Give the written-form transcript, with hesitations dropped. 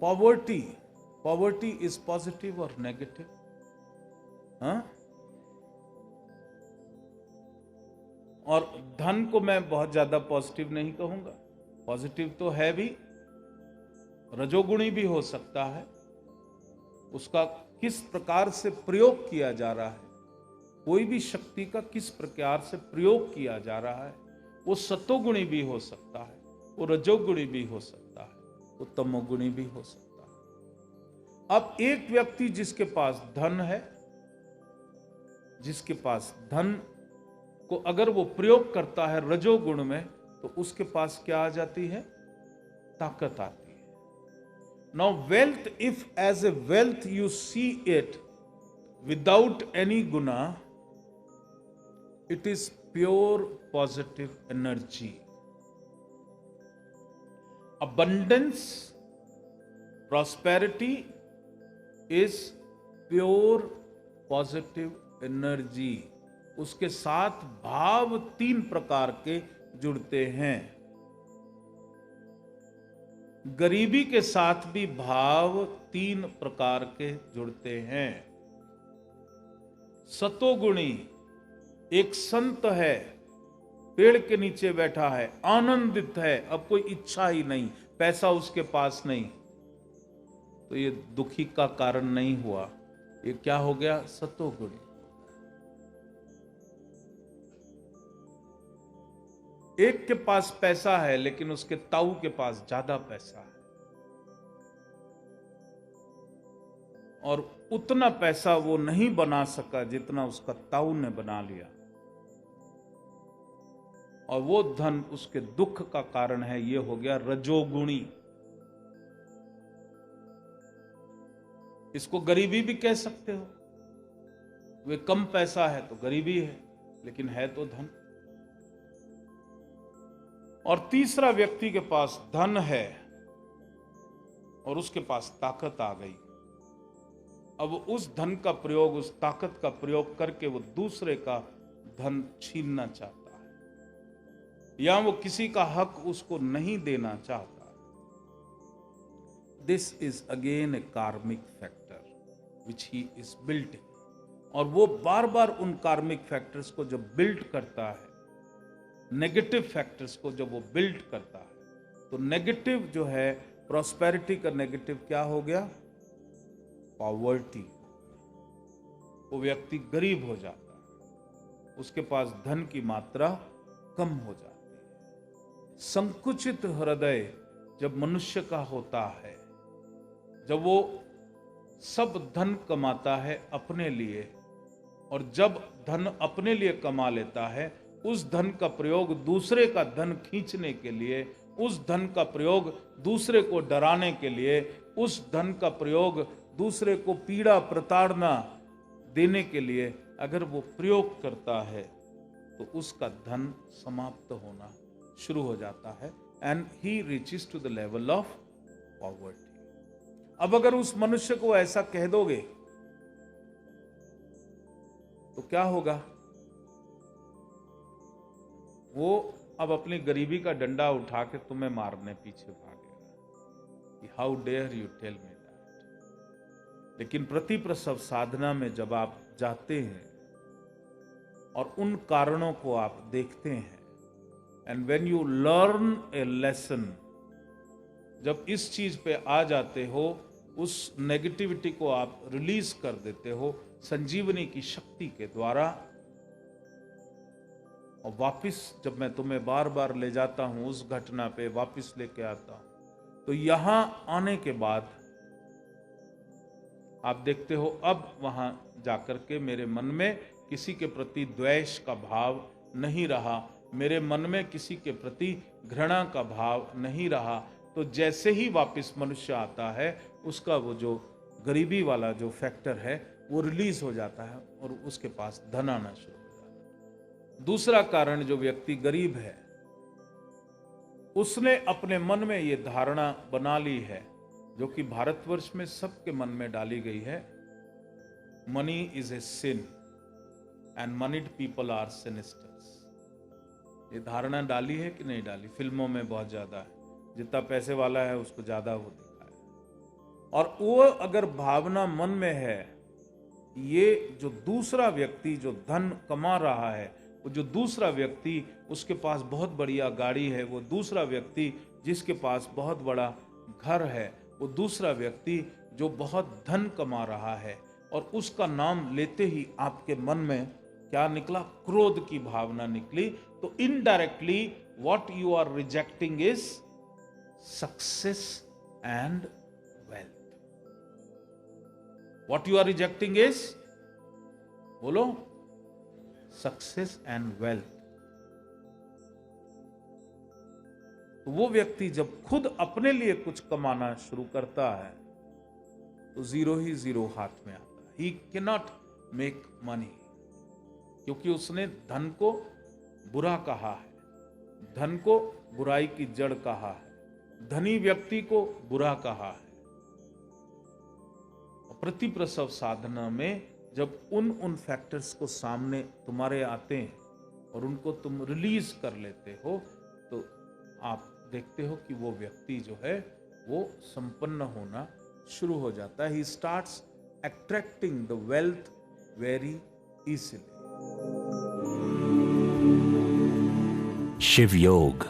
Poverty, poverty is positive और negative? हाँ? और धन को मैं बहुत ज्यादा पॉजिटिव नहीं कहूंगा, पॉजिटिव तो है भी, रजोगुणी भी हो सकता है। उसका किस प्रकार से प्रयोग किया जा रहा है, कोई भी शक्ति का किस प्रकार से प्रयोग किया जा रहा है, वो सतोगुणी भी हो सकता है, वो रजोगुणी भी हो सकता है, वो तमोगुणी भी हो सकता है। अब एक व्यक्ति जिसके पास धन है, जिसके पास धन को अगर वो प्रयोग करता है रजोगुण में, तो उसके पास क्या आ जाती है? ताकत आती है। Now wealth, if as a wealth you see it without any गुना, it is pure positive energy. Abundance, prosperity is pure positive energy. उसके साथ भाव 3 प्रकार के जुड़ते हैं। गरीबी के साथ भी भाव 3 प्रकार के जुड़ते हैं। सतोगुणी एक संत है, पेड़ के नीचे बैठा है, आनंदित है, अब कोई इच्छा ही नहीं, पैसा उसके पास नहीं, तो ये दुखी का कारण नहीं हुआ, ये क्या हो गया? सतोगुणी। एक के पास पैसा है लेकिन उसके ताऊ के पास ज्यादा पैसा है, और उतना पैसा वो नहीं बना सका जितना उसका ताऊ ने बना लिया, और वो धन उसके दुख का कारण है। ये हो गया रजोगुणी। इसको गरीबी भी कह सकते हो, वे कम पैसा है तो गरीबी है, लेकिन है तो धन। और तीसरा व्यक्ति के पास धन है और उसके पास ताकत आ गई, अब उस धन का प्रयोग, उस ताकत का प्रयोग करके वो दूसरे का धन छीनना चाहता है, या वो किसी का हक उसको नहीं देना चाहता। दिस इज अगेन ए कार्मिक factor which he is building. और वो बार बार उन कार्मिक फैक्टर्स को जब बिल्ड करता है, नेगेटिव फैक्टर्स को जब वो बिल्ड करता है, तो नेगेटिव जो है, प्रॉस्पेरिटी का नेगेटिव क्या हो गया? पॉवर्टी। वो व्यक्ति गरीब हो जाता है, उसके पास धन की मात्रा कम हो जाती है। संकुचित हृदय जब मनुष्य का होता है, जब वो सब धन कमाता है अपने लिए, और जब धन अपने लिए कमा लेता है, उस धन का प्रयोग दूसरे का धन खींचने के लिए, उस धन का प्रयोग दूसरे को डराने के लिए, उस धन का प्रयोग दूसरे को पीड़ा प्रताड़ना देने के लिए अगर वो प्रयोग करता है, तो उसका धन समाप्त होना शुरू हो जाता है, and he reaches to the level of poverty. अब अगर उस मनुष्य को ऐसा कह दोगे तो क्या होगा? वो अब अपनी गरीबी का डंडा उठा के तुम्हें मारने पीछे भागेगा कि how dare you tell me that. लेकिन प्रतिप्रसव साधना में जब आप जाते हैं और उन कारणों को आप देखते हैं, and when you learn A lesson, जब इस चीज पे आ जाते हो, उस नेगेटिविटी को आप रिलीज कर देते हो संजीवनी की शक्ति के द्वारा, और वापिस जब मैं तुम्हें बार बार ले जाता हूं उस घटना पे, वापिस लेके आता हूं, तो यहां आने के बाद आप देखते हो अब वहां जाकर के मेरे मन में किसी के प्रति द्वेष का भाव नहीं रहा, मेरे मन में किसी के प्रति घृणा का भाव नहीं रहा। तो जैसे ही वापस मनुष्य आता है, उसका वो जो गरीबी वाला जो फैक्टर है वो रिलीज हो जाता है और उसके पास धन आना शुरू हो जाता है। दूसरा कारण, जो व्यक्ति गरीब है, उसने अपने मन में ये धारणा बना ली है, जो कि भारतवर्ष में सबके मन में डाली गई है, money is a sin and moneyed people are sinisters. ये धारणा डाली है कि नहीं डाली? फिल्मों में बहुत ज्यादा है, जितना पैसे वाला है उसको ज्यादा वो दिखा है। और वो अगर भावना मन में है, ये जो दूसरा व्यक्ति जो धन कमा रहा है, वो जो दूसरा व्यक्ति उसके पास बहुत बढ़िया गाड़ी है, वो दूसरा व्यक्ति जिसके पास बहुत बड़ा घर है, वो दूसरा व्यक्ति जो बहुत धन कमा रहा है, और उसका नाम लेते ही आपके मन में क्या निकला? क्रोध की भावना निकली। तो indirectly what you are rejecting is success and wealth. What you are rejecting is, बोलो, सक्सेस एंड वेल्थ। तो वो व्यक्ति जब खुद अपने लिए कुछ कमाना शुरू करता है तो जीरो ही जीरो हाथ में आता है। He can not make money, क्योंकि उसने धन को बुरा कहा है, धन को बुराई की जड़ कहा है, धनी व्यक्ति को बुरा कहा है। प्रतिप्रसव साधना में जब उन फैक्टर्स को सामने तुम्हारे आते हैं और उनको तुम रिलीज कर लेते हो, तो आप देखते हो कि वो व्यक्ति जो है वो संपन्न होना शुरू हो जाता है। He starts attracting the wealth very easily. Shiv योग